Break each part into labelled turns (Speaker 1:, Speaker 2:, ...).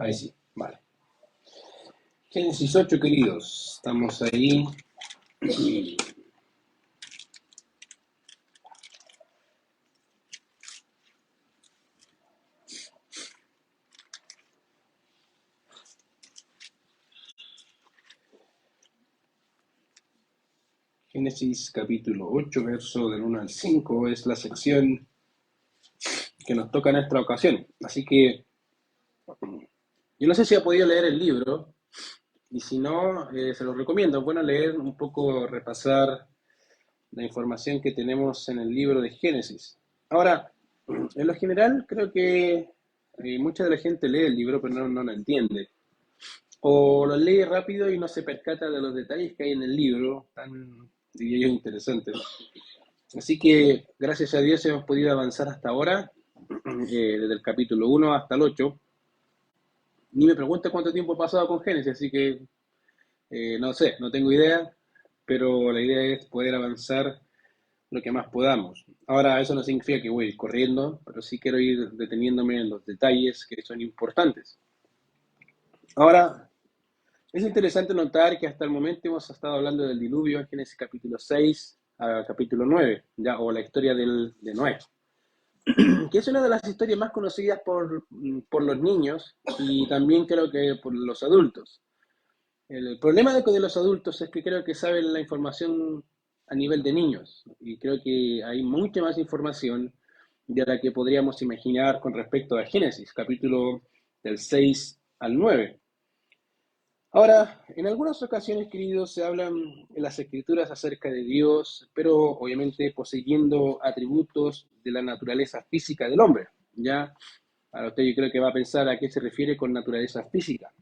Speaker 1: Ahí sí, vale. Génesis 8, queridos. Estamos ahí. Génesis capítulo 8, verso del 1 al 5, es la sección que nos toca en esta ocasión. Así que yo no sé si ha podido leer el libro, y si no, se lo recomiendo. Es bueno leer un poco, repasar la información que tenemos en el libro de Génesis. Ahora, en lo general, creo que mucha de la gente lee el libro, pero no lo entiende. O lo lee rápido y no se percata de los detalles que hay en el libro, tan, diría yo, interesantes. Así que, gracias a Dios, hemos podido avanzar hasta ahora, desde el capítulo 1 hasta el 8. Ni me pregunte cuánto tiempo he pasado con Génesis, así que no sé, no tengo idea, pero la idea es poder avanzar lo que más podamos. Ahora, eso no significa que voy a ir corriendo, pero sí quiero ir deteniéndome en los detalles que son importantes. Ahora, es interesante notar que hasta el momento hemos estado hablando del diluvio en Génesis capítulo 6 a capítulo 9, ya, o la historia de Noé, que es una de las historias más conocidas por los niños y también creo que por los adultos. El problema de los adultos es que creo que saben la información a nivel de niños y creo que hay mucha más información de la que podríamos imaginar con respecto a Génesis, capítulo del 6 al 9. Ahora, en algunas ocasiones, queridos, se hablan en las escrituras acerca de Dios, pero obviamente poseyendo atributos de la naturaleza física del hombre. Ya, ahora usted yo creo que va a pensar a qué se refiere con naturaleza física.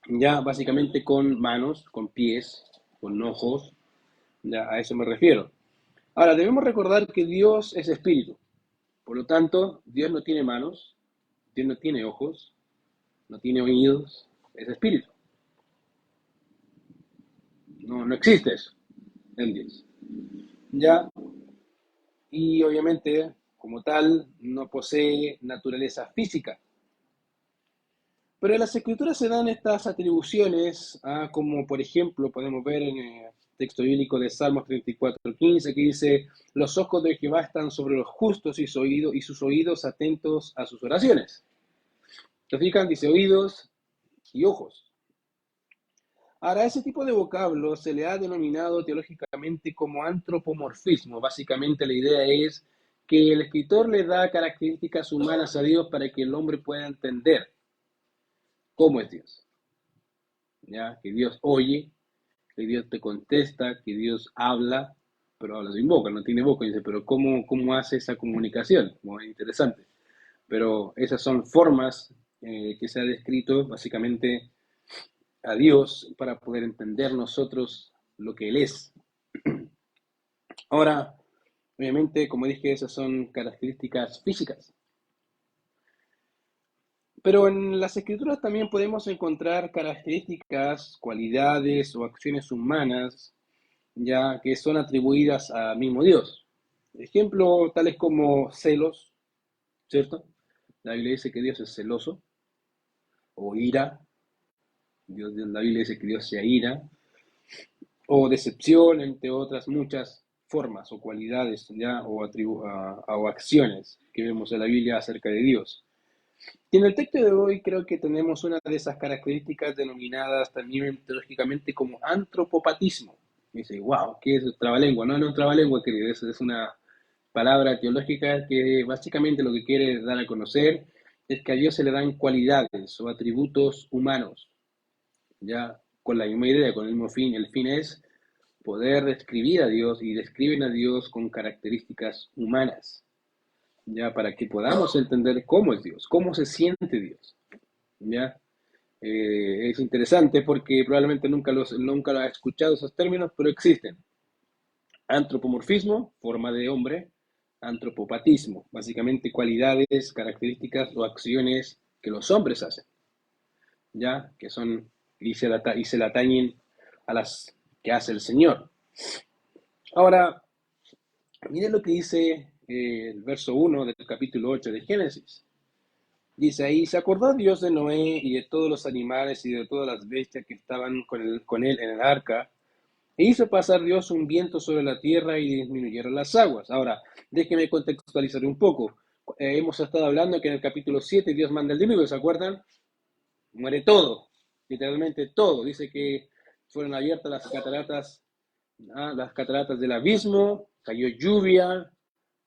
Speaker 1: Ya, básicamente con manos, con pies, con ojos, ya a eso me refiero. Ahora, debemos recordar que Dios es espíritu. Por lo tanto, Dios no tiene manos, Dios no tiene ojos, no tiene oídos, es espíritu. No existe eso en Dios. Ya, y obviamente, como tal, no posee naturaleza física. Pero en las escrituras se dan estas atribuciones, como por ejemplo podemos ver en el texto bíblico de Salmos 34:15, que dice, los ojos de Jehová están sobre los justos y sus oídos atentos a sus oraciones. ¿Se fijan? Dice oídos y ojos. Ahora, ese tipo de vocablo se le ha denominado teológicamente como antropomorfismo. Básicamente la idea es que el escritor le da características humanas a Dios para que el hombre pueda entender cómo es Dios. ¿Ya? Que Dios oye, que Dios te contesta, que Dios habla, pero habla sin boca, no tiene boca. Y dice, pero ¿cómo hace esa comunicación? Muy interesante. Pero esas son formas que se ha descrito básicamente a Dios para poder entender nosotros lo que Él es. Ahora, obviamente, como dije, esas son características físicas. Pero en las escrituras también podemos encontrar características, cualidades o acciones humanas, ya que son atribuidas al mismo Dios. Ejemplo, tales como celos, ¿cierto? La Biblia dice que Dios es celoso, o ira, la Biblia dice que Dios se ira, o decepción, entre otras muchas formas o cualidades, ¿ya? O acciones que vemos en la Biblia acerca de Dios. Y en el texto de hoy creo que tenemos una de esas características denominadas también teológicamente como antropopatismo. Y dice, wow, ¿qué es el trabalengua? No, no es un trabalengua, querido, es una palabra teológica que básicamente lo que quiere dar a conocer es que a Dios se le dan cualidades o atributos humanos, ya con la misma idea, con el mismo fin. El fin es poder describir a Dios y describen a Dios con características humanas, ya para que podamos entender cómo es Dios, cómo se siente Dios, ya. Es interesante porque probablemente nunca lo has escuchado esos términos, pero existen. Antropomorfismo, forma de hombre, antropopatismo, básicamente cualidades, características o acciones que los hombres hacen, ya, que son y se le atañen a las que hace el Señor. Ahora, miren lo que dice el verso 1 del capítulo 8 de Génesis. Dice ahí, se acordó Dios de Noé y de todos los animales y de todas las bestias que estaban con él en el arca, e hizo pasar Dios un viento sobre la tierra y disminuyeron las aguas. Ahora, déjeme contextualizar un poco. Hemos estado hablando que en el capítulo 7 Dios manda el diluvio, ¿se acuerdan? Muere todo, literalmente todo. Dice que fueron abiertas las cataratas del abismo, cayó lluvia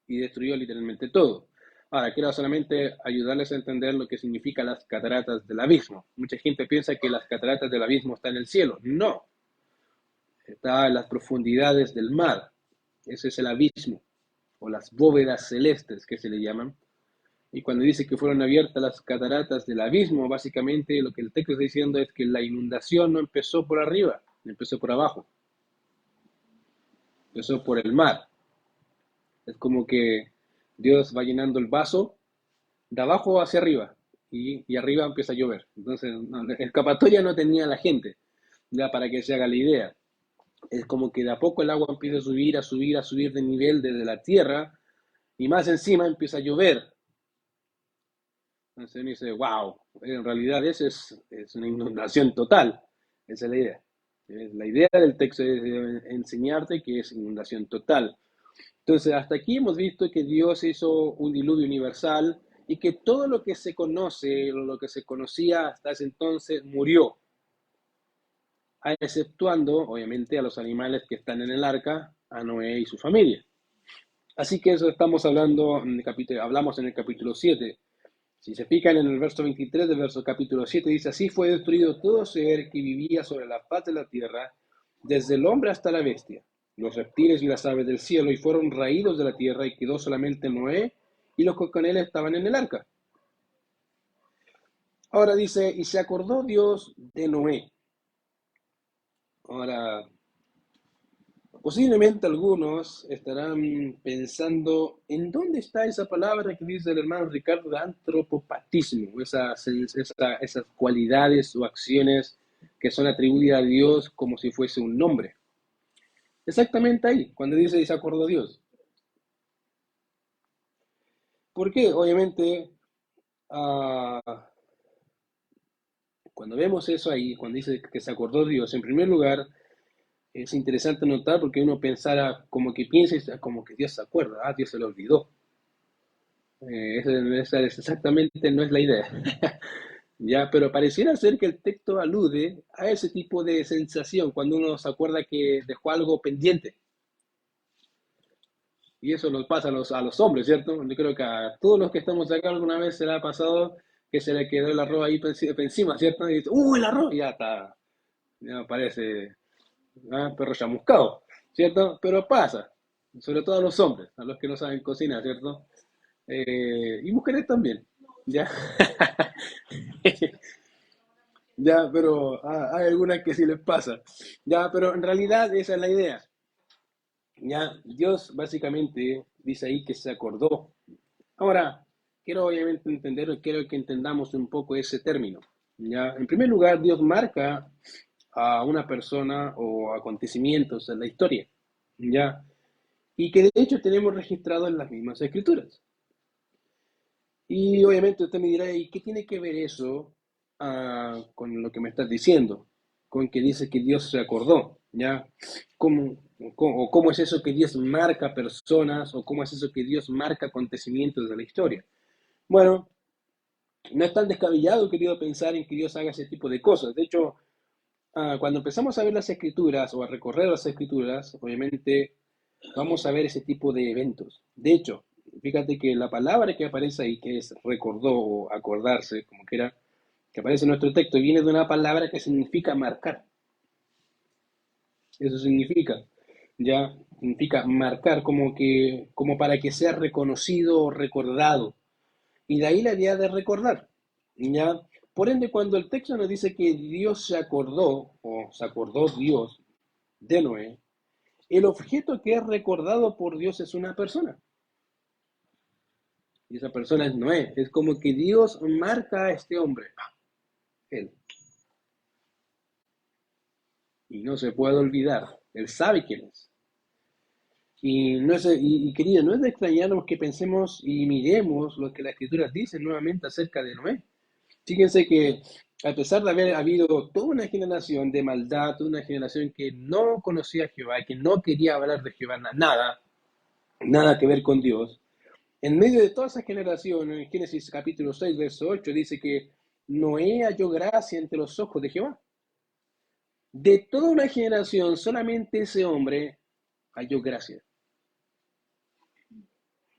Speaker 1: y destruyó literalmente todo. Ahora, quiero solamente ayudarles a entender lo que significa las cataratas del abismo. Mucha gente piensa que las cataratas del abismo están en el cielo. No, está en las profundidades del mar. Ese es el abismo, o las bóvedas celestes que se le llaman. Y cuando dice que fueron abiertas las cataratas del abismo, básicamente lo que el texto está diciendo es que la inundación no empezó por arriba, empezó por abajo, empezó por el mar. Es como que Dios va llenando el vaso de abajo hacia arriba y arriba empieza a llover. Entonces, no, escapatoria no tenía la gente, ya para que se haga la idea. Es como que de a poco el agua empieza a subir, a subir, a subir de nivel desde la tierra y más encima empieza a llover. Entonces uno dice, wow, en realidad eso es una inundación total. Esa es la idea. La idea del texto es enseñarte que es inundación total. Entonces, hasta aquí hemos visto que Dios hizo un diluvio universal y que todo lo que se conoce, lo que se conocía hasta ese entonces, murió, exceptuando, obviamente, a los animales que están en el arca, a Noé y su familia. Así que eso estamos hablando hablamos en el capítulo 7. Si se fijan en el verso 23 del verso capítulo 7, dice, así fue destruido todo ser que vivía sobre la faz de la tierra, desde el hombre hasta la bestia, los reptiles y las aves del cielo, y fueron raídos de la tierra, y quedó solamente Noé y los que con él estaban en el arca. Ahora dice, y se acordó Dios de Noé. Ahora, posiblemente algunos estarán pensando en dónde está esa palabra que dice el hermano Ricardo de antropopatismo, esas cualidades o acciones que son atribuidas a Dios como si fuese un nombre. Exactamente ahí, cuando dice y se acordó Dios. ¿Por qué? Obviamente, uh, cuando vemos eso ahí, cuando dice que se acordó Dios, en primer lugar, es interesante notar porque uno pensara como que piensa, como que Dios se acuerda, Dios se lo olvidó. Esa es exactamente no es la idea. Ya, pero pareciera ser que el texto alude a ese tipo de sensación cuando uno se acuerda que dejó algo pendiente. Y eso nos pasa a los hombres, ¿cierto? Yo creo que a todos los que estamos acá alguna vez se le ha pasado que se le quedó el arroz ahí encima, ¿cierto? Y dice, el arroz! Y ya está, ya parece perro chamuscado, ¿cierto? Pero pasa, sobre todo a los hombres, a los que no saben cocinar, ¿cierto? Y mujeres también, ¿ya? Ya, pero hay algunas que sí les pasa. Ya, pero en realidad esa es la idea. Ya, Dios básicamente dice ahí que se acordó. Ahora, quiero obviamente entender, quiero que entendamos un poco ese término. Ya, en primer lugar, Dios marca a una persona o acontecimientos en la historia. Ya, y que de hecho tenemos registrado en las mismas escrituras. Y obviamente usted me dirá, ¿y qué tiene que ver eso con lo que me estás diciendo? Con que dice que Dios se acordó, ¿ya? ¿Cómo es eso que Dios marca personas o cómo es eso que Dios marca acontecimientos de la historia? Bueno, no es tan descabellado, querido, pensar en que Dios haga ese tipo de cosas. De hecho, cuando empezamos a ver las escrituras o a recorrer las escrituras, obviamente vamos a ver ese tipo de eventos. De hecho, fíjate que la palabra que aparece ahí, que es recordó o acordarse, como quiera, que aparece en nuestro texto, viene de una palabra que significa marcar. Eso significa marcar como para que sea reconocido o recordado. Y de ahí la idea de recordar, ¿ya? Por ende, cuando el texto nos dice que Dios se acordó, o se acordó Dios de Noé, el objeto que es recordado por Dios es una persona. Y esa persona es Noé. Es como que Dios marca a este hombre, él. Y no se puede olvidar. Él sabe quién es. Querido, no es de extrañarnos que pensemos y miremos lo que las Escrituras dicen nuevamente acerca de Noé. Fíjense que a pesar de haber habido toda una generación de maldad, toda una generación que no conocía a Jehová, que no quería hablar de Jehová, nada, nada que ver con Dios, en medio de toda esa generación, en Génesis capítulo 6, verso 8, dice que Noé halló gracia entre los ojos de Jehová. De toda una generación, solamente ese hombre halló gracia.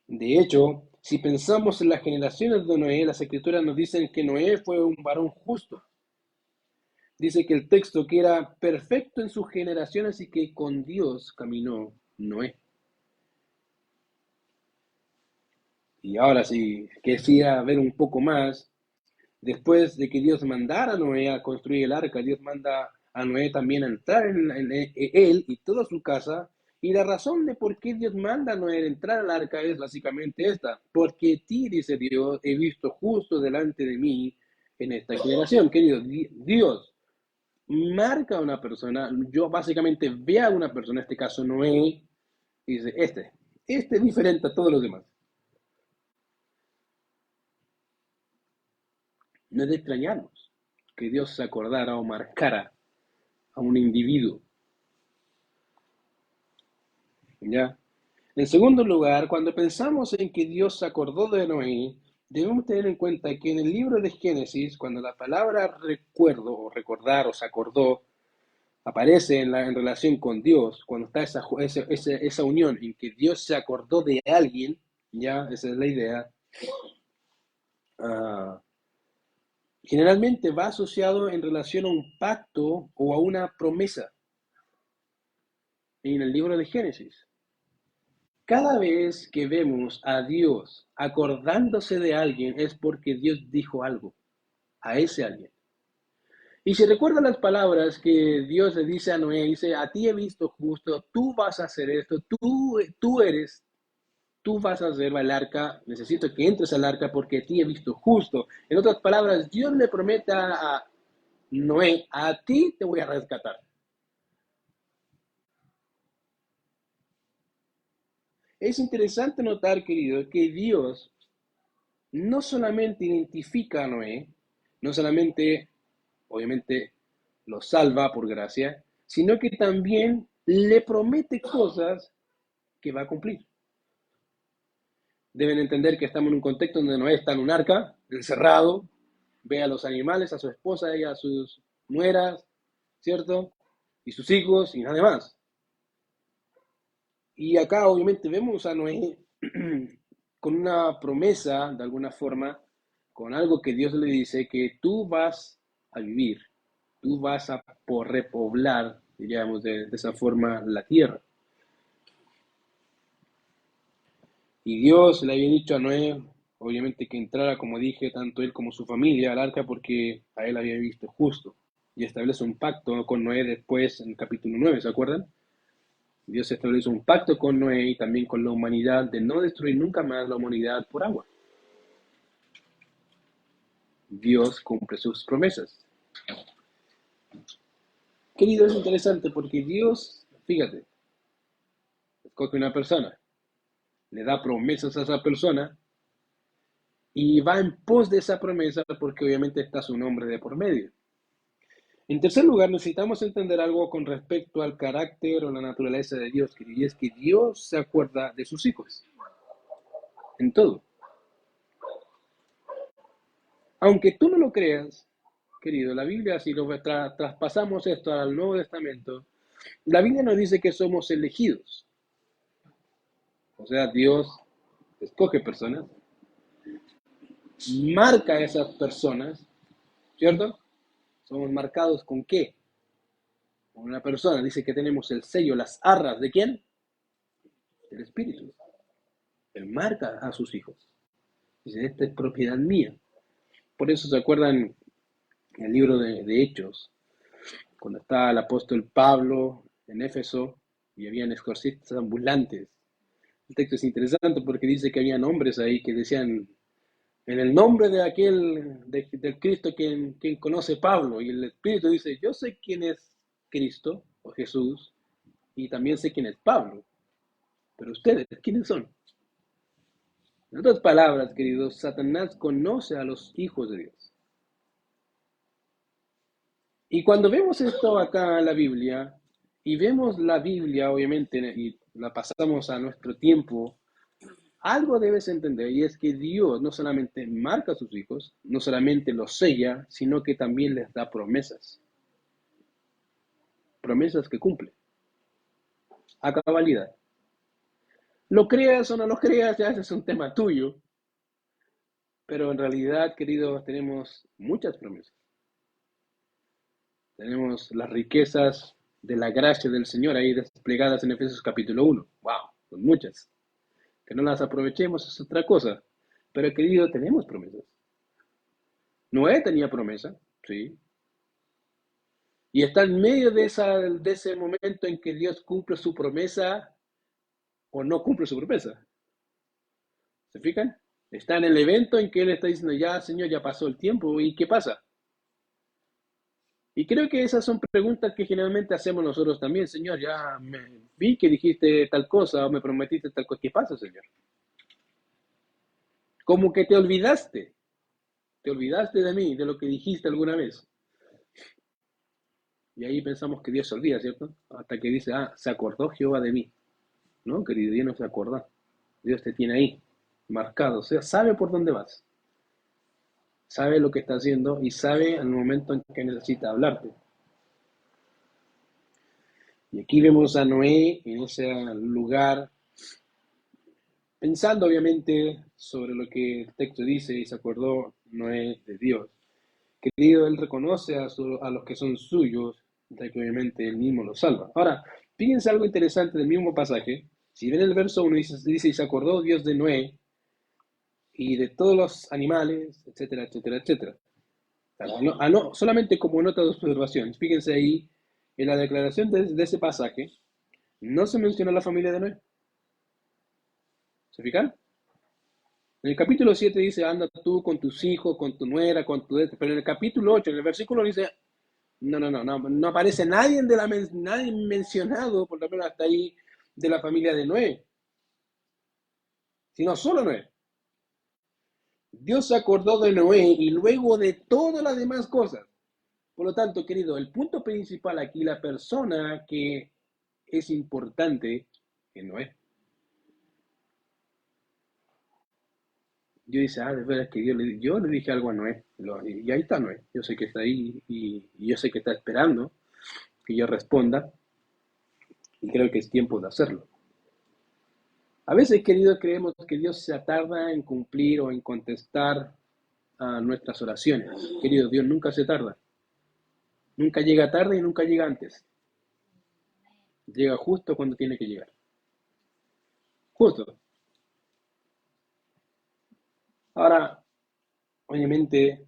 Speaker 1: De hecho, si pensamos en las generaciones de Noé, las escrituras nos dicen que Noé fue un varón justo. Dice que el texto que era perfecto en sus generaciones y que con Dios caminó Noé. Y ahora sí, quisiera ver un poco más. Después de que Dios mandara a Noé a construir el arca, Dios manda a Noé también a entrar en él y toda su casa. Y la razón de por qué Dios manda a Noé a entrar al arca es básicamente esta. Porque a ti, dice Dios, he visto justo delante de mí en esta generación. Querido, Dios marca a una persona, yo básicamente veo a una persona, en este caso Noé, y dice, este es diferente a todos los demás. No es de extrañarnos que Dios se acordara o marcara a un individuo, ¿ya? En segundo lugar, cuando pensamos en que Dios se acordó de Noé, debemos tener en cuenta que en el libro de Génesis, cuando la palabra recuerdo o recordar o se acordó aparece en relación con Dios, cuando está esa unión en que Dios se acordó de alguien, ya, esa es la idea, uh, generalmente va asociado en relación a un pacto o a una promesa en el libro de Génesis. Cada vez que vemos a Dios acordándose de alguien es porque Dios dijo algo a ese alguien. Y si recuerdan las palabras que Dios le dice a Noé, dice, a ti he visto justo, tú vas a hacer esto, tú vas a hacer el arca, necesito que entres al arca porque a ti he visto justo. En otras palabras, Dios le promete a Noé, a ti te voy a rescatar. Es interesante notar, querido, que Dios no solamente identifica a Noé, no solamente, obviamente, lo salva por gracia, sino que también le promete cosas que va a cumplir. Deben entender que estamos en un contexto donde Noé está en un arca, encerrado, ve a los animales, a su esposa y a sus nueras, ¿cierto? Y sus hijos y nada más. Y acá obviamente vemos a Noé con una promesa, de alguna forma, con algo que Dios le dice, que tú vas a vivir, tú vas a repoblar, diríamos de esa forma, la tierra. Y Dios le había dicho a Noé, obviamente, que entrara, como dije, tanto él como su familia al arca, porque a él había visto justo. Y establece un pacto con Noé después en el capítulo 9, ¿se acuerdan? Dios estableció un pacto con Noé y también con la humanidad de no destruir nunca más la humanidad por agua. Dios cumple sus promesas. Querido, es interesante porque Dios, fíjate, escoge una persona, le da promesas a esa persona y va en pos de esa promesa porque obviamente está su nombre de por medio. En tercer lugar, necesitamos entender algo con respecto al carácter o la naturaleza de Dios, y es que Dios se acuerda de sus hijos, en todo. Aunque tú no lo creas, querido, la Biblia, si lo traspasamos esto al Nuevo Testamento, la Biblia nos dice que somos elegidos. O sea, Dios escoge personas, marca a esas personas, ¿cierto? Somos marcados con qué? Con una persona. Dice que tenemos el sello, las arras, ¿de quién? Del Espíritu. Él marca a sus hijos. Dice, esta es propiedad mía. Por eso se acuerdan en el libro de Hechos, cuando estaba el apóstol Pablo en Éfeso y habían exorcistas ambulantes. El texto es interesante porque dice que había hombres ahí que decían, en el nombre de del Cristo quien conoce Pablo, y el Espíritu dice, yo sé quién es Cristo o Jesús, y también sé quién es Pablo. Pero ustedes, ¿quiénes son? En otras palabras, queridos, Satanás conoce a los hijos de Dios. Y cuando vemos esto acá en la Biblia, y vemos la Biblia, obviamente, y la pasamos a nuestro tiempo, algo debes entender, y es que Dios no solamente marca a sus hijos, no solamente los sella, sino que también les da promesas. Promesas que cumple a cabalidad. Lo creas o no lo creas, ya ese es un tema tuyo, pero en realidad, queridos, tenemos muchas promesas. Tenemos las riquezas de la gracia del Señor ahí desplegadas en Efesios capítulo 1. ¡Wow! Son muchas. Que no las aprovechemos es otra cosa. Pero querido, tenemos promesas. Noé tenía promesa, sí. Y está en medio de ese momento en que Dios cumple su promesa o no cumple su promesa. ¿Se fijan? Está en el evento en que Él está diciendo, ya Señor, ya pasó el tiempo. ¿Y qué pasa? Y creo que esas son preguntas que generalmente hacemos nosotros también. Señor, ya me vi que dijiste tal cosa o me prometiste tal cosa. ¿Qué pasa, Señor? Como que te olvidaste de mí, de lo que dijiste alguna vez. Y ahí pensamos que Dios se olvida, ¿cierto? Hasta que dice, se acordó Jehová de mí. No, querido, Dios no se acuerda. Dios te tiene ahí, marcado. O sea, sabe por dónde vas. Sabe lo que está haciendo y sabe el momento en que necesita hablarte. Y aquí vemos a Noé en ese lugar, pensando obviamente sobre lo que el texto dice y se acordó Noé de Dios. Querido, él reconoce a los que son suyos, de que obviamente él mismo los salva. Ahora, fíjense algo interesante del mismo pasaje. Si ven el verso 1, dice, y se acordó Dios de Noé y de todos los animales, etcétera, etcétera, etcétera. No, solamente como nota de observación. Fíjense ahí, en la declaración de ese pasaje, no se menciona la familia de Noé. ¿Se fijan? En el capítulo 7 dice, anda tú con tus hijos, con tu nuera, con tu... Pero en el capítulo 8, en el versículo dice, no aparece nadie, nadie mencionado, por lo menos hasta ahí, de la familia de Noé, sino solo Noé. Dios se acordó de Noé y luego de todas las demás cosas. Por lo tanto, querido, el punto principal aquí, la persona que es importante es Noé. Yo dice, de verdad que yo le dije algo a Noé. Y ahí está Noé. Yo sé que está ahí y yo sé que está esperando que yo responda. Y creo que es tiempo de hacerlo. A veces, querido, creemos que Dios se tarda en cumplir o en contestar a nuestras oraciones. Querido, Dios nunca se tarda. Nunca llega tarde y nunca llega antes. Llega justo cuando tiene que llegar. Justo. Ahora, obviamente,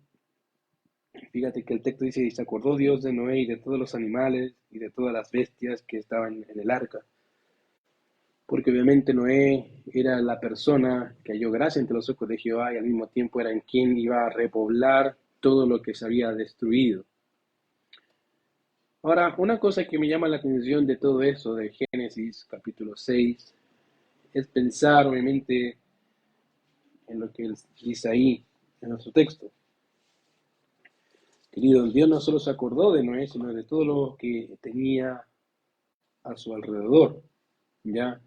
Speaker 1: fíjate que el texto dice, y se acordó Dios de Noé y de todos los animales y de todas las bestias que estaban en el arca. Porque obviamente Noé era la persona que halló gracia entre los ojos de Jehová y al mismo tiempo era en quien iba a repoblar todo lo que se había destruido. Ahora, una cosa que me llama la atención de todo eso, de Génesis capítulo 6, es pensar obviamente en lo que él dice ahí, en nuestro texto. Querido, Dios no solo se acordó de Noé, sino de todo lo que tenía a su alrededor, ¿ya?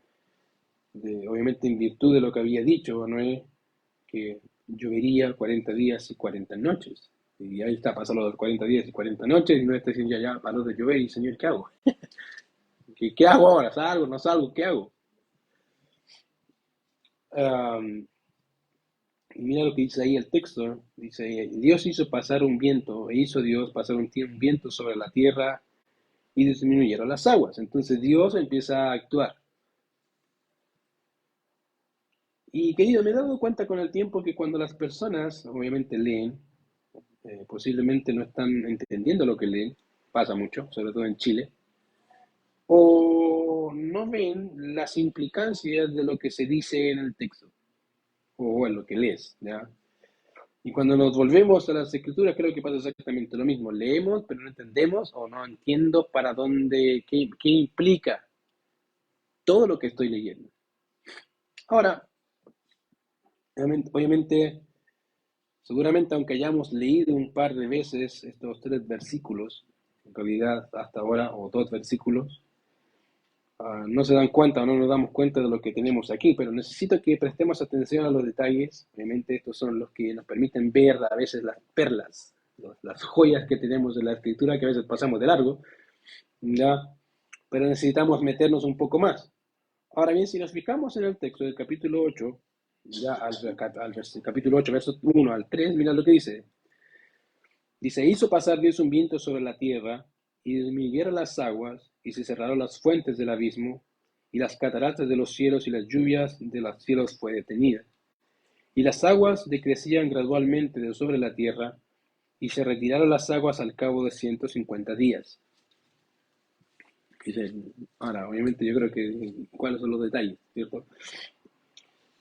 Speaker 1: Obviamente en virtud de lo que había dicho Noé, que llovería 40 días y 40 noches. Y ahí está, pasando los 40 días y 40 noches, y no está diciendo ya paró de llover, y Señor, ¿qué hago? ¿Qué hago ahora? ¿Salgo? ¿No salgo? ¿Qué hago? Y mira lo que dice ahí el texto, dice, Dios hizo pasar un viento, e hizo Dios pasar un viento sobre la tierra y disminuyeron las aguas. Entonces Dios empieza a actuar. Y querido, me he dado cuenta con el tiempo que cuando las personas obviamente leen, posiblemente no están entendiendo lo que leen, pasa mucho, sobre todo en Chile, o no ven las implicancias de lo que se dice en el texto, o en lo que lees, ¿ya? Y cuando nos volvemos a las escrituras, creo que pasa exactamente lo mismo. Leemos, pero no entendemos o no entiendo para dónde, qué implica todo lo que estoy leyendo. Ahora, obviamente, seguramente aunque hayamos leído un par de veces estos tres versículos, en realidad hasta ahora, o dos versículos, no se dan cuenta o no nos damos cuenta de lo que tenemos aquí, pero necesito que prestemos atención a los detalles. Obviamente estos son los que nos permiten ver a veces las perlas, las joyas que tenemos de la escritura que a veces pasamos de largo, ¿ya? Pero necesitamos meternos un poco más. Ahora bien, si nos fijamos en el texto del capítulo 8, ya capítulo 8, versos 1 al 3, mira lo que dice. Dice, hizo pasar Dios un viento sobre la tierra, y disminuyeron las aguas, y se cerraron las fuentes del abismo, y las cataratas de los cielos y las lluvias de los cielos fue detenida. Y las aguas decrecían gradualmente de sobre la tierra, y se retiraron las aguas al cabo de 150 días. Dice, ahora, obviamente yo creo que, ¿cuáles son los detalles? ¿Cierto?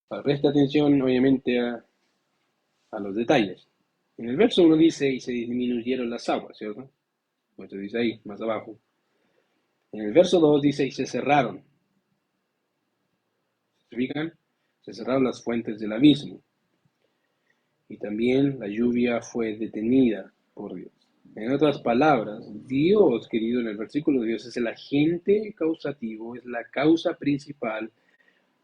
Speaker 1: Para presta atención, obviamente, a los detalles. En el verso 1 dice, y se disminuyeron las aguas, ¿cierto? Pues se dice ahí, más abajo. En el verso 2 dice, y se cerraron. ¿Se fijan? Se cerraron las fuentes del abismo. Y también la lluvia fue detenida por Dios. En otras palabras, Dios, querido, en el versículo de Dios es el agente causativo, es la causa principal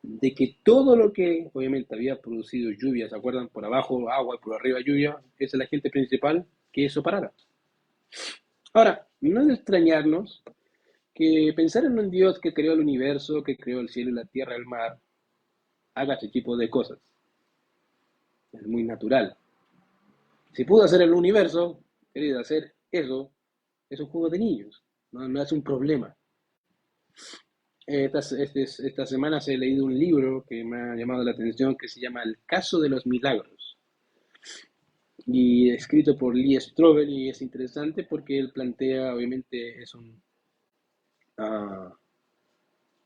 Speaker 1: de que todo lo que obviamente había producido lluvia, ¿se acuerdan? Por abajo agua y por arriba lluvia, es el agente principal que eso parara. Ahora, no es de extrañarnos que pensar en un Dios que creó el universo, que creó el cielo y la tierra, el mar, haga ese tipo de cosas. Es muy natural. Si pudo hacer el universo, querido, hacer eso es un juego de niños, no es un problema. Esta semana he leído un libro que me ha llamado la atención que se llama El caso de los milagros y escrito por Lee Strobel y es interesante porque él plantea, obviamente es uh,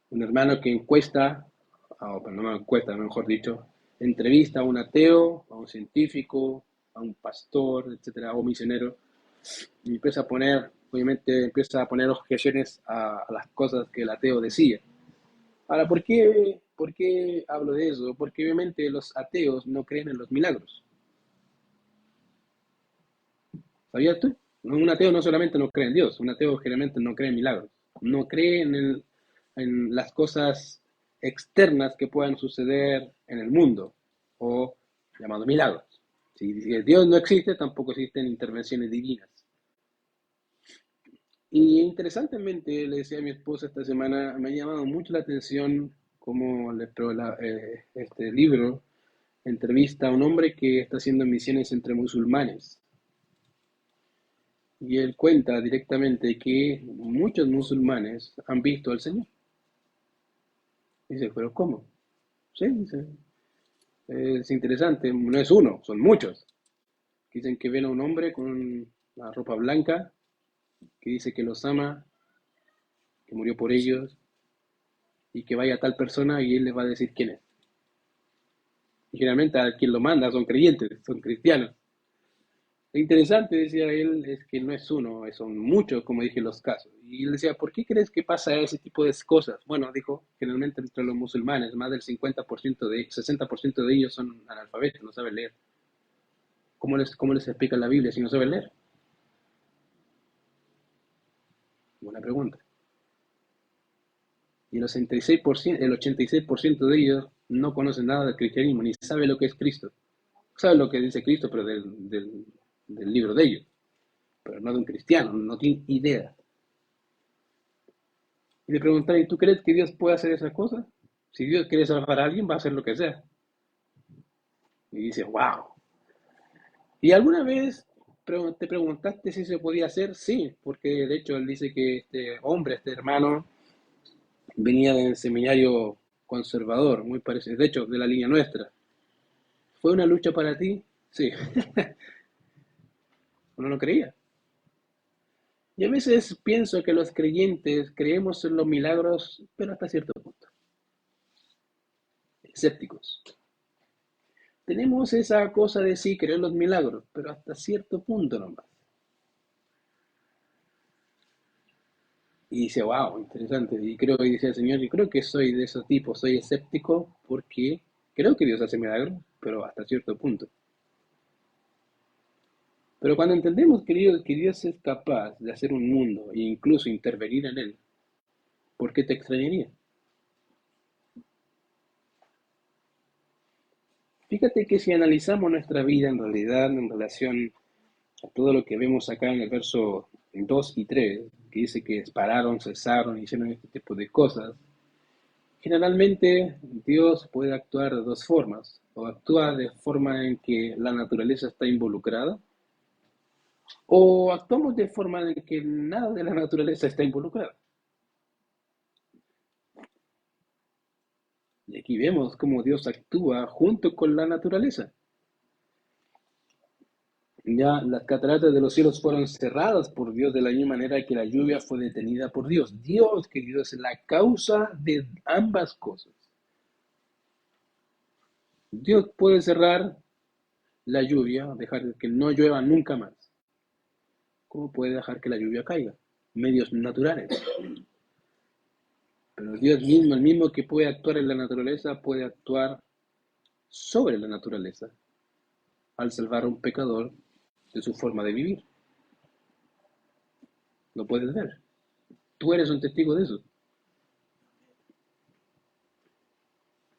Speaker 1: un hermano que encuesta, no encuesta, mejor dicho, entrevista a un ateo, a un científico, a un pastor, etcétera, a un misionero, y empieza a poner, obviamente, empieza a poner objeciones a las cosas que el ateo decía. Ahora, por qué hablo de eso? Porque obviamente los ateos no creen en los milagros. ¿Sabías tú? Un ateo no solamente no cree en Dios, un ateo generalmente no cree en milagros. No cree en las cosas externas que puedan suceder en el mundo, o llamado milagros. Si Dios no existe, tampoco existen intervenciones divinas. Y interesantemente, le decía a mi esposa esta semana, me ha llamado mucho la atención cómo este libro entrevista a un hombre que está haciendo misiones entre musulmanes. Y él cuenta directamente que muchos musulmanes han visto al Señor. Dice, pero ¿cómo? Sí, dice, es interesante, no es uno, son muchos. Dicen que ven a un hombre con la ropa blanca, que dice que los ama, que murió por ellos, y que vaya a tal persona y él les va a decir quién es. Y generalmente a quien lo manda son creyentes, son cristianos. Lo interesante, decía él, es que no es uno, son muchos, como dije, los casos. Y él decía, ¿por qué crees que pasa ese tipo de cosas? Bueno, dijo, generalmente entre los musulmanes, más del 60% de ellos son analfabetos, no saben leer. ¿Cómo les explica la Biblia si no saben leer? Buena pregunta. Y el 86% de ellos no conocen nada del cristianismo, ni sabe lo que es Cristo. Sabe lo que dice Cristo, pero del libro de ellos. Pero no de un cristiano, no tiene idea. Y le preguntan, ¿y tú crees que Dios puede hacer esas cosas? Si Dios quiere salvar a alguien, va a hacer lo que sea. Y dice, wow. ¿Y alguna vez te preguntaste si se podía hacer? Sí, porque de hecho él dice que este hombre, este hermano, venía del seminario conservador, muy parecido, de hecho, de la línea nuestra. ¿Fue una lucha para ti? Sí, uno no creía. Y a veces pienso que los creyentes creemos en los milagros, pero hasta cierto punto, escépticos. Tenemos esa cosa de sí, creer en los milagros, pero hasta cierto punto nomás. Y dice, wow, interesante. Y dice el Señor, yo creo que soy de esos tipos, soy escéptico porque creo que Dios hace milagros, pero hasta cierto punto. Pero cuando entendemos, queridos, que Dios es capaz de hacer un mundo e incluso intervenir en él, ¿por qué te extrañaría? Fíjate que si analizamos nuestra vida en realidad en relación a todo lo que vemos acá en el verso 2 y 3, que dice que pararon, cesaron, hicieron este tipo de cosas, generalmente Dios puede actuar de dos formas, o actúa de forma en que la naturaleza está involucrada, o actuamos de forma en que nada de la naturaleza está involucrada. Y aquí vemos cómo Dios actúa junto con la naturaleza. Ya las cataratas de los cielos fueron cerradas por Dios de la misma manera que la lluvia fue detenida por Dios. Dios, querido, es la causa de ambas cosas. Dios puede cerrar la lluvia, dejar que no llueva nunca más. ¿Cómo puede dejar que la lluvia caiga? Medios naturales. Pero Dios mismo, el mismo que puede actuar en la naturaleza, puede actuar sobre la naturaleza al salvar a un pecador de su forma de vivir. Lo puedes ver. Tú eres un testigo de eso.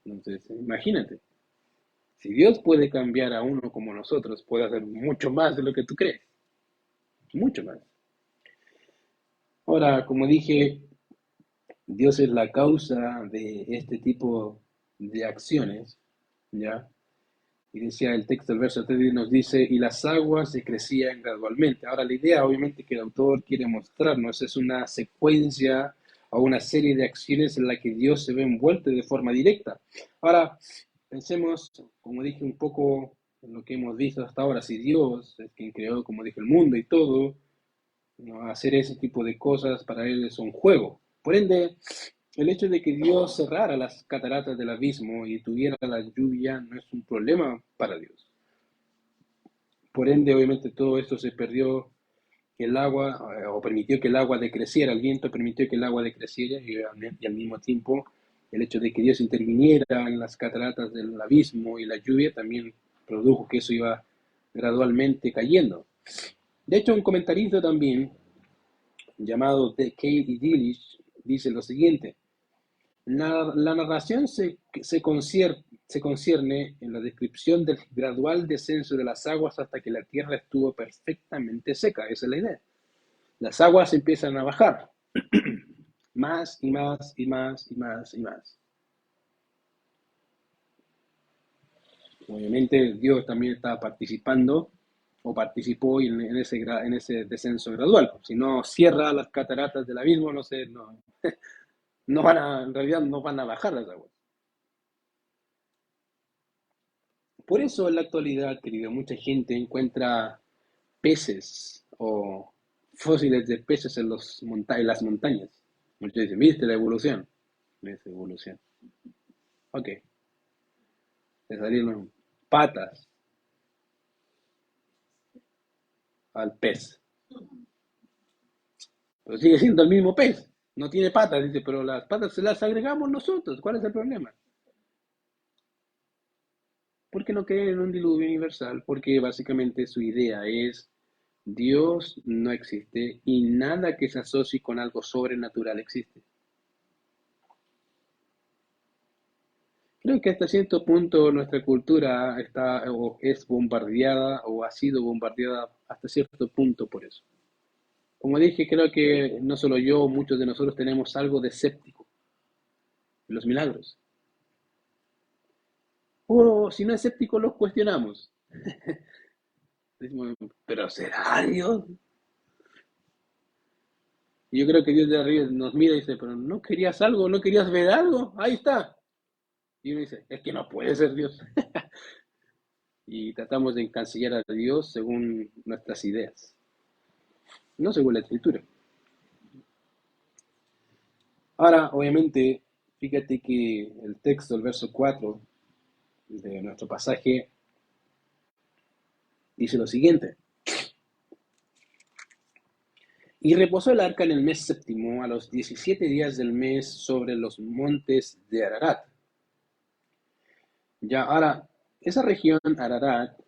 Speaker 1: Entonces, imagínate. Si Dios puede cambiar a uno como nosotros, puede hacer mucho más de lo que tú crees. Mucho más. Ahora, como dije, Dios es la causa de este tipo de acciones, ¿ya? Y decía el texto, el verso 3 nos dice, y las aguas se crecían gradualmente. Ahora, la idea, obviamente, que el autor quiere mostrarnos es una secuencia o una serie de acciones en la que Dios se ve envuelto de forma directa. Ahora, pensemos, como dije, un poco en lo que hemos visto hasta ahora. Si Dios es quien creó, como dije, el mundo y todo, ¿no? Hacer ese tipo de cosas para él es un juego. Por ende, el hecho de que Dios cerrara las cataratas del abismo y tuviera la lluvia no es un problema para Dios. Por ende, obviamente, todo esto se perdió, el agua, o permitió que el agua decreciera, el viento permitió que el agua decreciera y al mismo tiempo el hecho de que Dios interviniera en las cataratas del abismo y la lluvia también produjo que eso iba gradualmente cayendo. De hecho, un comentarista también llamado Katie Dillich dice lo siguiente: la narración se concierne en la descripción del gradual descenso de las aguas hasta que la tierra estuvo perfectamente seca. Esa es la idea. Las aguas empiezan a bajar, más y más y más y más y más. Obviamente Dios también está participando o participó en ese descenso gradual. Si no cierra las cataratas del abismo, no sé, no van a, en realidad no van a bajar las aguas. Por eso en la actualidad, querido, mucha gente encuentra peces o fósiles de peces en las montañas. Muchos dicen, ¿viste la evolución? ¿Ves evolución? Ok, le salieron patas al pez. Pero sigue siendo el mismo pez. No tiene patas, dice, pero las patas se las agregamos nosotros. ¿Cuál es el problema? Porque no creen en un diluvio universal, porque básicamente su idea es Dios no existe y nada que se asocie con algo sobrenatural existe. Creo que hasta cierto punto nuestra cultura está o es bombardeada o ha sido bombardeada hasta cierto punto por eso. Como dije, creo que no solo yo, muchos de nosotros tenemos algo de escéptico en los milagros. O si no es escéptico, los cuestionamos. Decimos, pero ¿será Dios? Y yo creo que Dios de arriba nos mira y dice, pero ¿no querías algo? ¿No querías ver algo? Ahí está. Y uno dice, es que no puede ser Dios. Y tratamos de encasillar a Dios según nuestras ideas, no según la escritura. Ahora, obviamente, fíjate que el texto, el verso 4 de nuestro pasaje, dice lo siguiente. Y reposó el arca en el mes séptimo, a los 17 días del mes, sobre los montes de Ararat. Ya, ahora, esa región, Ararat,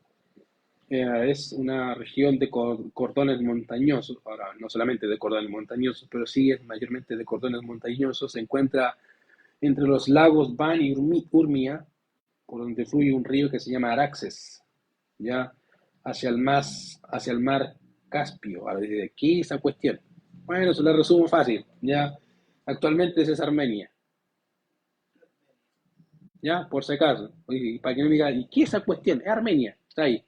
Speaker 1: es una región de cordones montañosos, ahora no solamente de cordones montañosos, pero sí es mayormente de cordones montañosos. Se encuentra entre los lagos Van y Urmia, por donde fluye un río que se llama Araxes, ya hacia el mar Caspio. Ahora dice, ¿qué es esa cuestión? Bueno, se lo resumo fácil, ya. Actualmente es Armenia, ya, por si acaso. Oye, para que no me diga, ¿y qué es esa cuestión? Es Armenia, está ahí.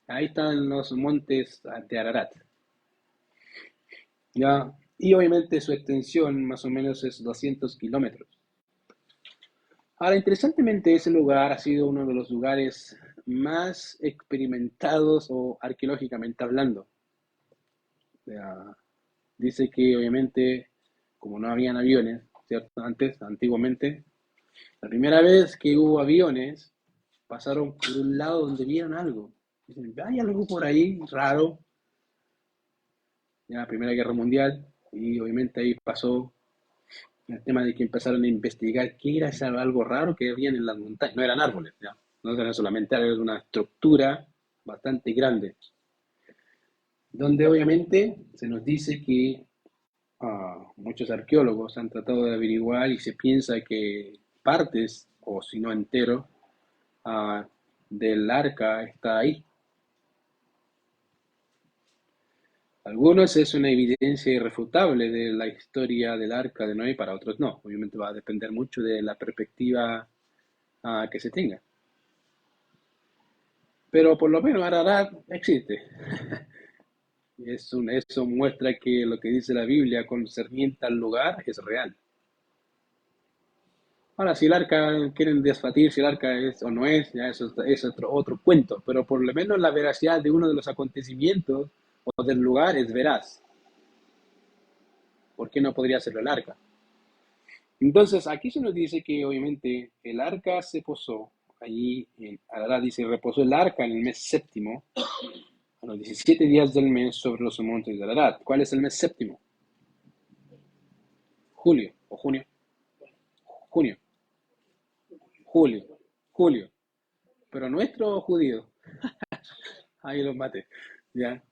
Speaker 1: Ahí están los montes de Ararat. ¿Ya? Y obviamente su extensión más o menos es 200 kilómetros. Ahora, interesantemente, ese lugar ha sido uno de los lugares más experimentados o arqueológicamente hablando. O sea, dice que obviamente, como no habían aviones, ¿cierto? Antiguamente, la primera vez que hubo aviones, pasaron por un lado donde vieron algo. Dicen, hay algo por ahí raro, ya, Primera Guerra Mundial, y obviamente ahí pasó el tema de que empezaron a investigar qué era ese algo raro que habían en las montañas. No eran árboles, ¿ya? No eran solamente árboles, era una estructura bastante grande, donde obviamente se nos dice que muchos arqueólogos han tratado de averiguar y se piensa que partes, o si no entero, ah, del arca está ahí. Algunos es una evidencia irrefutable de la historia del arca de Noé, para otros no. Obviamente va a depender mucho de la perspectiva que se tenga. Pero por lo menos Ararat existe. Eso muestra que lo que dice la Biblia concerniente al lugar es real. Ahora, si el arca quieren desfatir, si el arca es o no es, ya eso es otro cuento. Pero por lo menos la veracidad de uno de los acontecimientos o del lugar es veraz. ¿Por qué no podría serlo el arca? Entonces, aquí se nos dice que obviamente el arca se posó allí en Ararat, dice, reposó el arca en el mes séptimo, a los 17 días del mes sobre los montes de Ararat. ¿Cuál es el mes séptimo? Julio o junio. Junio, julio, julio. Pero nuestro judío, ahí los mate. ¿Ya?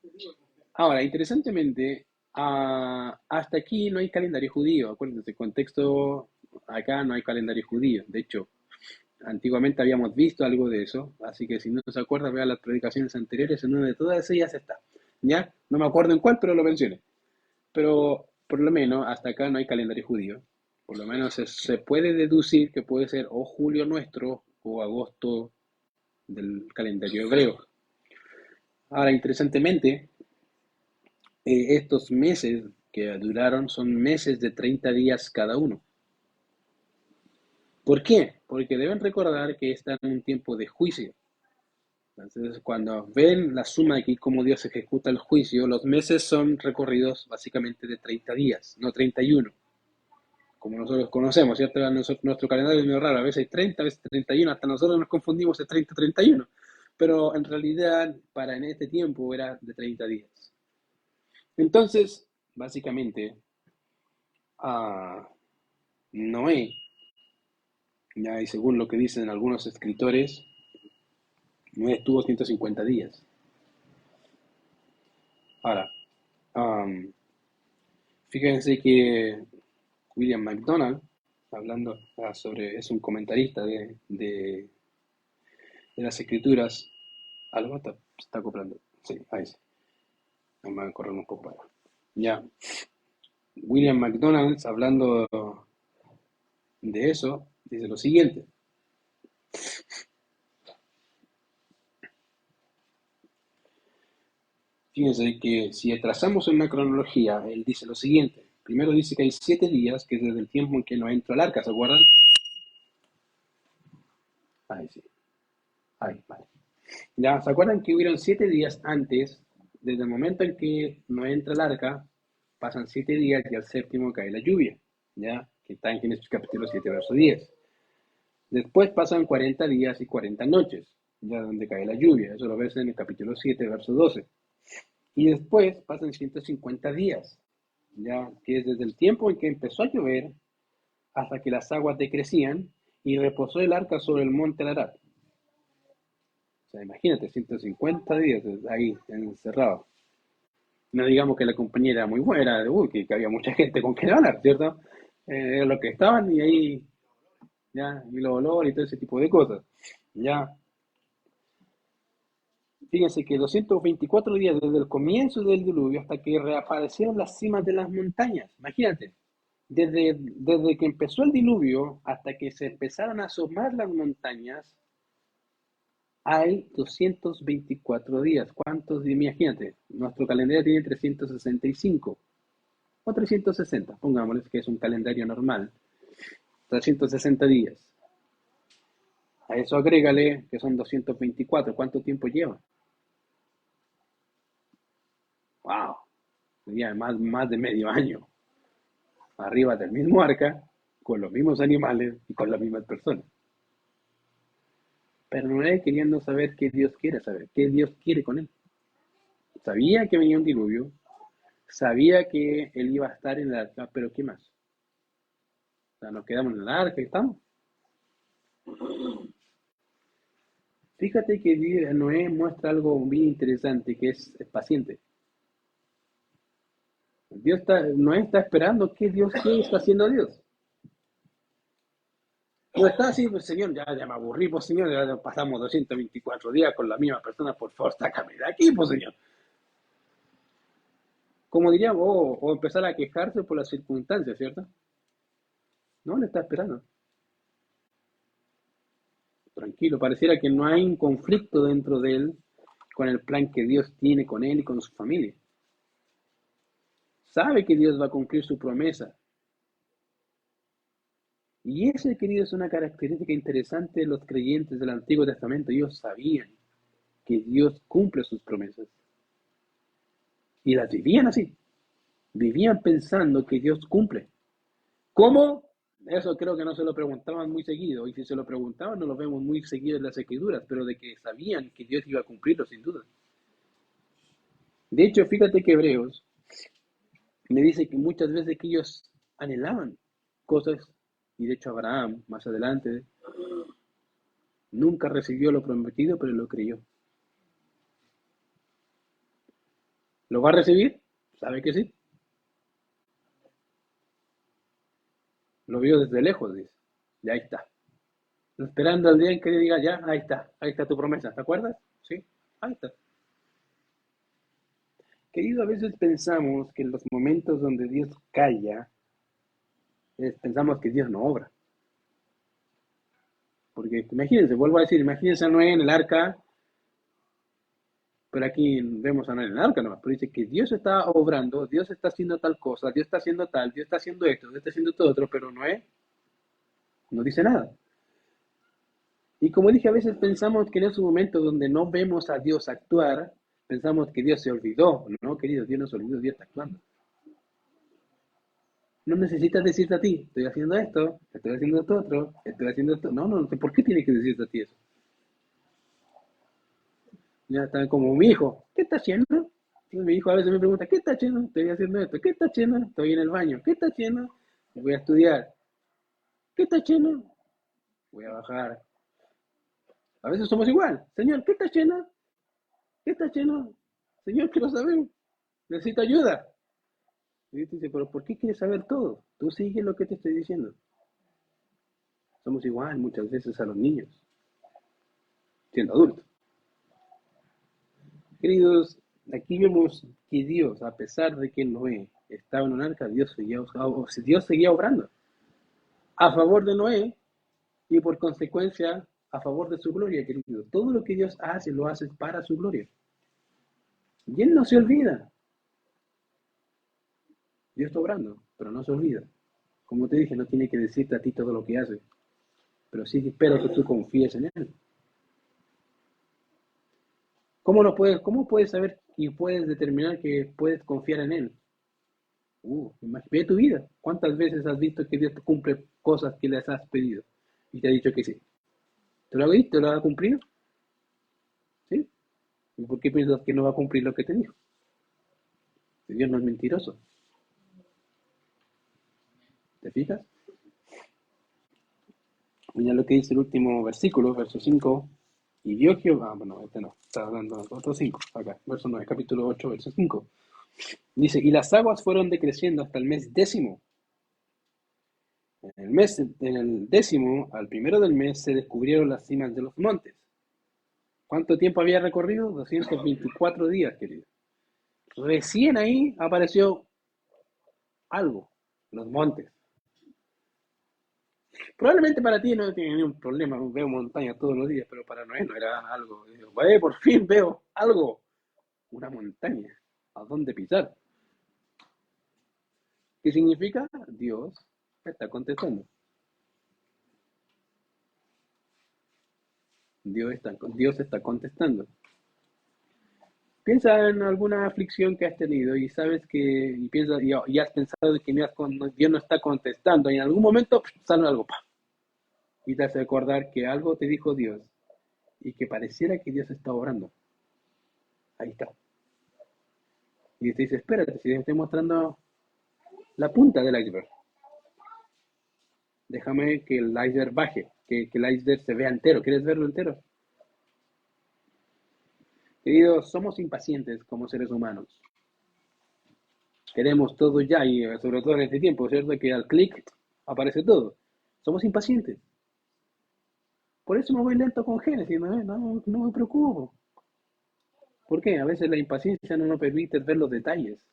Speaker 1: Ahora, interesantemente, hasta aquí no hay calendario judío. Acuérdense, el contexto acá no hay calendario judío. De hecho, antiguamente habíamos visto algo de eso, así que si no se acuerda, vea las predicaciones anteriores, en una de todas ellas está. ¿Ya? No me acuerdo en cuál, pero lo mencioné. Pero por lo menos hasta acá no hay calendario judío. Por lo menos se puede deducir que puede ser o julio nuestro o agosto del calendario hebreo. Ahora, interesantemente, estos meses que duraron son meses de 30 días cada uno. ¿Por qué? Porque deben recordar que están en un tiempo de juicio. Entonces, cuando ven la suma de aquí cómo Dios ejecuta el juicio, los meses son recorridos básicamente de 30 días, no 31, como nosotros conocemos, ¿cierto? Nuestro calendario es muy raro, a veces hay 30, a veces 31, hasta nosotros nos confundimos de 30-31, pero en realidad para en este tiempo era de 30 días. Entonces, básicamente, a Noé, ya y según lo que dicen algunos escritores, Noé estuvo 150 días. Ahora, um, fíjense que William MacDonald, hablando es un comentarista de las escrituras. Algo está acoplando. Sí, ahí sí. Me voy a correr un poco para. Ya. William MacDonald, hablando de eso, dice lo siguiente. Fíjense que si trazamos una cronología, él dice lo siguiente. Primero dice que hay 7 días, que es desde el tiempo en que no entró al arca, ¿se acuerdan? Ahí sí. Ahí, vale. Ya, ¿se acuerdan que hubieron 7 días antes, desde el momento en que no entra el arca, pasan 7 días y al séptimo cae la lluvia, ya, que está en Génesis capítulo 7, verso 10. Después pasan 40 días y 40 noches, ya donde cae la lluvia, eso lo ves en el capítulo 7, verso 12. Y después pasan 150 días, ya que es desde el tiempo en que empezó a llover hasta que las aguas decrecían y reposó el arca sobre el monte Ararat. O sea, imagínate, 150 días ahí encerrado. No digamos que la compañía era muy buena, que había mucha gente con quien hablar, ¿cierto? Lo que estaban y ahí, ya, y los olores y todo ese tipo de cosas. Ya, fíjense que 224 días desde el comienzo del diluvio hasta que reaparecieron las cimas de las montañas. Imagínate, desde que empezó el diluvio hasta que se empezaron a asomar las montañas, hay 224 días. ¿Cuántos días? Imagínate, nuestro calendario tiene 365 o 360, pongámosles que es un calendario normal. 360 días. A eso agrégale que son 224. ¿Cuánto tiempo lleva? ¡Wow! Ya más de medio año. Arriba del mismo arca, con los mismos animales y con las mismas personas. Pero Noé queriendo saber qué Dios quiere saber, qué Dios quiere con él. Sabía que venía un diluvio, sabía que él iba a estar en el arca, pero ¿qué más? O sea, nos quedamos en el arca y estamos. Fíjate que Noé muestra algo bien interesante, que es paciente. Noé está esperando qué Dios, qué está haciendo Dios. No está así, pues Señor, ya me aburrí, pues Señor, ya pasamos 224 días con la misma persona, por favor, sácame de aquí, pues Señor. Como diríamos, o empezar a quejarse por las circunstancias, ¿cierto? No, le está esperando. Tranquilo, pareciera que no hay un conflicto dentro de él con el plan que Dios tiene con él y con su familia. Sabe que Dios va a cumplir su promesa. Y ese, querido, es una característica interesante de los creyentes del Antiguo Testamento. Ellos sabían que Dios cumple sus promesas. Y las vivían así. Vivían pensando que Dios cumple. ¿Cómo? Eso creo que no se lo preguntaban muy seguido. Y si se lo preguntaban, no lo vemos muy seguido en las Escrituras, pero de que sabían que Dios iba a cumplirlo, sin duda. De hecho, fíjate que Hebreos me dice que muchas veces que ellos anhelaban cosas, y de hecho Abraham, más adelante, nunca recibió lo prometido, pero lo creyó. ¿Lo va a recibir? ¿Sabe que sí? Lo vio desde lejos, dice. Y ahí está. Esperando al día en que le diga, ya, ahí está tu promesa, ¿te acuerdas? Sí, ahí está. Querido, a veces pensamos que en los momentos donde Dios calla, pensamos que Dios no obra. Porque imagínense, vuelvo a decir, imagínense a Noé en el arca, pero aquí vemos a Noé en el arca nomás, pero dice que Dios está obrando, Dios está haciendo tal cosa, Dios está haciendo tal, Dios está haciendo esto, Dios está haciendo todo otro, pero Noé no dice nada. Y como dije, a veces pensamos que en esos momentos donde no vemos a Dios actuar, pensamos que Dios se olvidó. No, querido, Dios no se olvidó, Dios está actuando. No necesitas decirte a ti, estoy haciendo esto, estoy haciendo esto otro, estoy haciendo esto. No, ¿por qué tiene que decirte a ti eso? Ya está como mi hijo, ¿qué está haciendo? Y mi hijo a veces me pregunta, ¿qué está haciendo? Estoy haciendo esto, ¿qué está haciendo? Estoy en el baño, ¿qué está haciendo? Voy a estudiar, ¿qué está haciendo? Voy a bajar. A veces somos igual, Señor, ¿qué está haciendo? ¿Qué está haciendo? Señor, quiero saber, necesito ayuda. Y Dios dice, pero ¿por qué quieres saber todo? Tú sigue lo que te estoy diciendo. Somos igual muchas veces a los niños, siendo adultos. Queridos, aquí vemos que Dios, a pesar de que Noé estaba en un arca, Dios seguía obrando a favor de Noé y por consecuencia a favor de su gloria, querido. Todo lo que Dios hace, lo hace para su gloria. Y Él no se olvida. Dios está obrando, pero no se olvida. Como te dije, no tiene que decirte a ti todo lo que hace, pero sí espero que tú confíes en Él. ¿Cómo puedes saber y puedes determinar que puedes confiar en Él? Ve tu vida. ¿Cuántas veces has visto que Dios te cumple cosas que les has pedido? Y te ha dicho que sí. ¿Te lo ha visto? ¿Te lo ha cumplido? ¿Sí? ¿Y por qué piensas que no va a cumplir lo que te dijo? Dios no es mentiroso. ¿Te fijas? Mira lo que dice el último versículo, verso 5. Y vio Jehová, bueno, este no, está hablando de otro 5, acá, verso 9, capítulo 8, verso 5. Dice, y las aguas fueron decreciendo hasta el mes décimo. En el décimo, al primero del mes, se descubrieron las cimas de los montes. ¿Cuánto tiempo había recorrido? 224 días, querido. Recién ahí apareció algo, los montes. Probablemente para ti no tiene ningún problema, veo montañas todos los días, pero para Noé no era algo. Por fin veo algo, una montaña, a dónde pisar. ¿Qué significa? Dios está contestando. Dios está contestando. Piensa en alguna aflicción que has tenido y sabes que, y has pensado que Dios no está contestando y en algún momento sale algo, ¡pam! Y te hace recordar que algo te dijo Dios y que pareciera que Dios está obrando. Ahí está. Y te dice, espérate, si te estoy mostrando la punta del iceberg. Déjame que el iceberg baje, que el iceberg se vea entero. ¿Quieres verlo entero? Queridos, somos impacientes como seres humanos. Queremos todo ya y sobre todo en este tiempo, ¿cierto? Que al clic aparece todo. Somos impacientes. Por eso me voy lento con Génesis, no me preocupo. ¿Por qué? A veces la impaciencia no nos permite ver los detalles,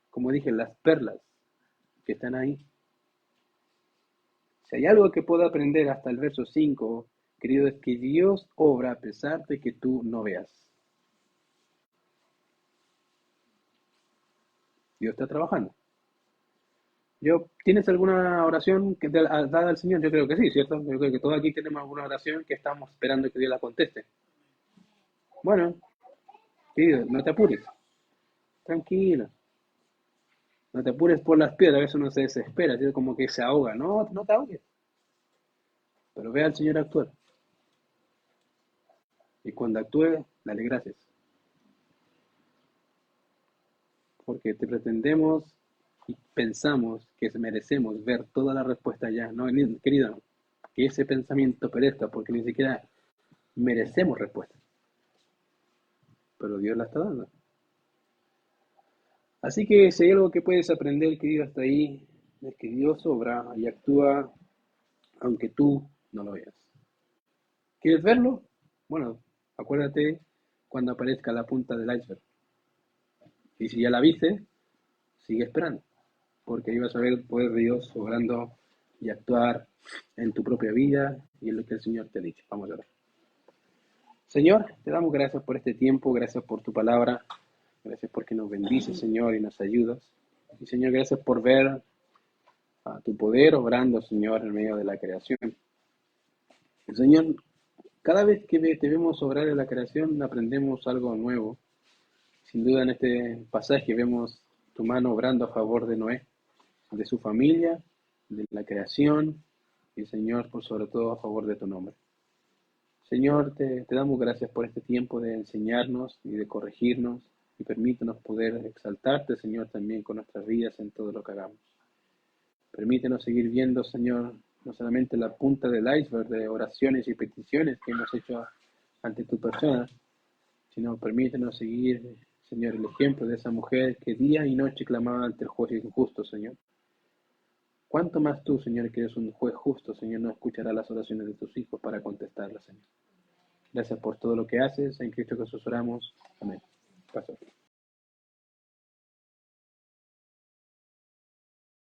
Speaker 1: como dije, las perlas que están ahí. Si hay algo que puedo aprender hasta el verso 5, querido, es que Dios obra a pesar de que tú no veas. Dios está trabajando. ¿Tienes alguna oración dada al Señor? Yo creo que sí, ¿cierto? Yo creo que todos aquí tenemos alguna oración que estamos esperando que Dios la conteste. Bueno, querido, no te apures. Tranquilo. No te apures por las piedras, a veces uno se desespera, ¿sí? Como que se ahoga. No, no te ahogues. Pero ve al Señor actuar. Y cuando actúe, dale gracias. Porque te pretendemos y pensamos que merecemos ver toda la respuesta ya. No, querida, que ese pensamiento perezca porque ni siquiera merecemos respuesta. Pero Dios la está dando. Así que si hay algo que puedes aprender, querido, hasta ahí, es que Dios obra y actúa aunque tú no lo veas. ¿Quieres verlo? Bueno, acuérdate cuando aparezca la punta del iceberg. Y si ya la viste, sigue esperando, porque ahí vas a ver el poder de Dios obrando y actuar en tu propia vida y en lo que el Señor te ha dicho. Vamos a ver. Señor, te damos gracias por este tiempo, gracias por tu palabra, gracias porque nos bendices, Señor, y nos ayudas. Y Señor, gracias por ver a tu poder obrando, Señor, en medio de la creación. Señor, cada vez que te vemos obrar en la creación, aprendemos algo nuevo. Sin duda en este pasaje vemos tu mano obrando a favor de Noé, de su familia, de la creación, y Señor, por sobre todo a favor de tu nombre. Señor, te damos gracias por este tiempo de enseñarnos y de corregirnos, y permítenos poder exaltarte, Señor, también con nuestras vidas en todo lo que hagamos. Permítenos seguir viendo, Señor, no solamente la punta del iceberg de oraciones y peticiones que hemos hecho ante tu persona, sino permítenos seguir, Señor, el ejemplo de esa mujer que día y noche clamaba ante el juez injusto, Señor. ¿Cuánto más tú, Señor, que eres un juez justo, Señor, no escucharás las oraciones de tus hijos para contestarlas, Señor? Gracias por todo lo que haces. En Cristo Jesús oramos. Amén. Pastor.